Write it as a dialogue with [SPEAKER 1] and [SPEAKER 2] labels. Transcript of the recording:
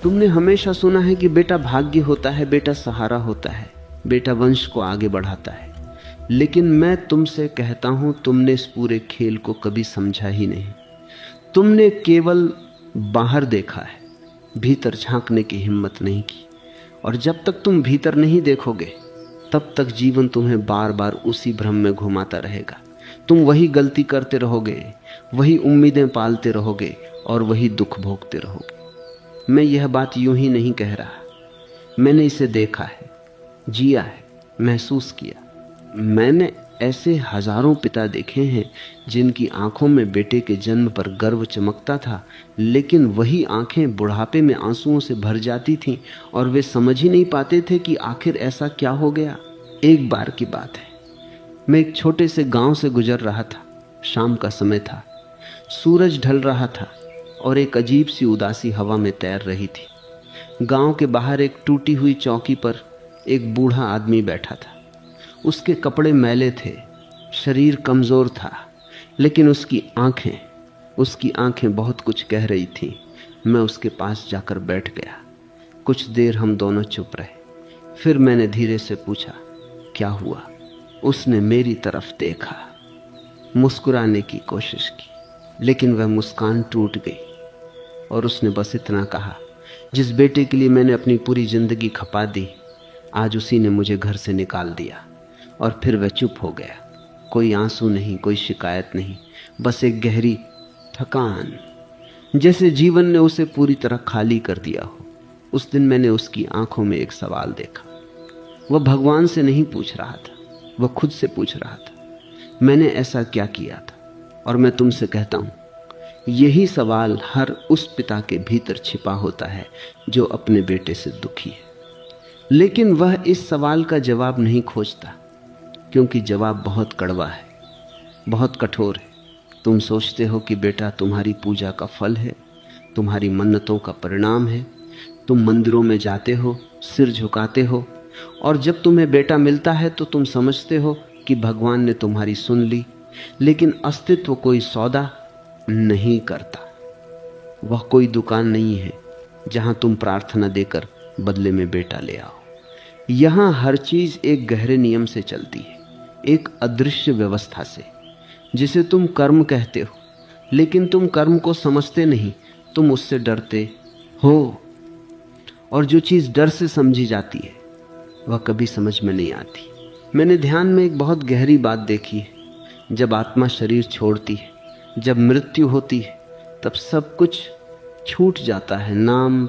[SPEAKER 1] तुमने हमेशा सुना है कि बेटा भाग्य होता है, बेटा सहारा होता है, बेटा वंश को आगे बढ़ाता है। लेकिन मैं तुमसे कहता हूं, तुमने इस पूरे खेल को कभी समझा ही नहीं। तुमने केवल बाहर देखा है, भीतर झांकने की हिम्मत नहीं की। और जब तक तुम भीतर नहीं देखोगे तब तक जीवन तुम्हें बार बार उसी भ्रम में घुमाता रहेगा। तुम वही गलती करते रहोगे, वही उम्मीदें पालते रहोगे और वही दुख भोगते रहोगे। मैं यह बात यूं ही नहीं कह रहा, मैंने इसे देखा है, जिया है, महसूस किया। मैंने ऐसे हजारों पिता देखे हैं जिनकी आंखों में बेटे के जन्म पर गर्व चमकता था, लेकिन वही आंखें बुढ़ापे में आंसुओं से भर जाती थीं और वे समझ ही नहीं पाते थे कि आखिर ऐसा क्या हो गया। एक बार की बात है, मैं एक छोटे से गांव से गुजर रहा था। शाम का समय था, सूरज ढल रहा था और एक अजीब सी उदासी हवा में तैर रही थी। गांव के बाहर एक टूटी हुई चौकी पर एक बूढ़ा आदमी बैठा था। उसके कपड़े मैले थे, शरीर कमजोर था, लेकिन उसकी आंखें बहुत कुछ कह रही थीं। मैं उसके पास जाकर बैठ गया। कुछ देर हम दोनों चुप रहे। फिर मैंने धीरे से पूछा, क्या हुआ? उसने मेरी तरफ देखा, मुस्कुराने की कोशिश की, लेकिन वह मुस्कान टूट गई और उसने बस इतना कहा, जिस बेटे के लिए मैंने अपनी पूरी जिंदगी खपा दी, आज उसी ने मुझे घर से निकाल दिया। और फिर वह चुप हो गया। कोई आंसू नहीं, कोई शिकायत नहीं, बस एक गहरी थकान, जैसे जीवन ने उसे पूरी तरह खाली कर दिया हो। उस दिन मैंने उसकी आंखों में एक सवाल देखा। वह भगवान से नहीं पूछ रहा था, वह खुद से पूछ रहा था, मैंने ऐसा क्या किया था? और मैं तुमसे कहता हूं, यही सवाल हर उस पिता के भीतर छिपा होता है जो अपने बेटे से दुखी है। लेकिन वह इस सवाल का जवाब नहीं खोजता, क्योंकि जवाब बहुत कड़वा है, बहुत कठोर है। तुम सोचते हो कि बेटा तुम्हारी पूजा का फल है, तुम्हारी मन्नतों का परिणाम है। तुम मंदिरों में जाते हो, सिर झुकाते हो, और जब तुम्हें बेटा मिलता है तो तुम समझते हो कि भगवान ने तुम्हारी सुन ली। लेकिन अस्तित्व कोई सौदा नहीं करता। वह कोई दुकान नहीं है जहां तुम प्रार्थना देकर बदले में बेटा ले आओ। यहां हर चीज एक गहरे नियम से चलती है, एक अदृश्य व्यवस्था से, जिसे तुम कर्म कहते हो। लेकिन तुम कर्म को समझते नहीं, तुम उससे डरते हो। और जो चीज डर से समझी जाती है वह कभी समझ में नहीं आती। मैंने ध्यान में एक बहुत गहरी बात देखी है। जब आत्मा शरीर छोड़ती है, जब मृत्यु होती है, तब सब कुछ छूट जाता है। नाम,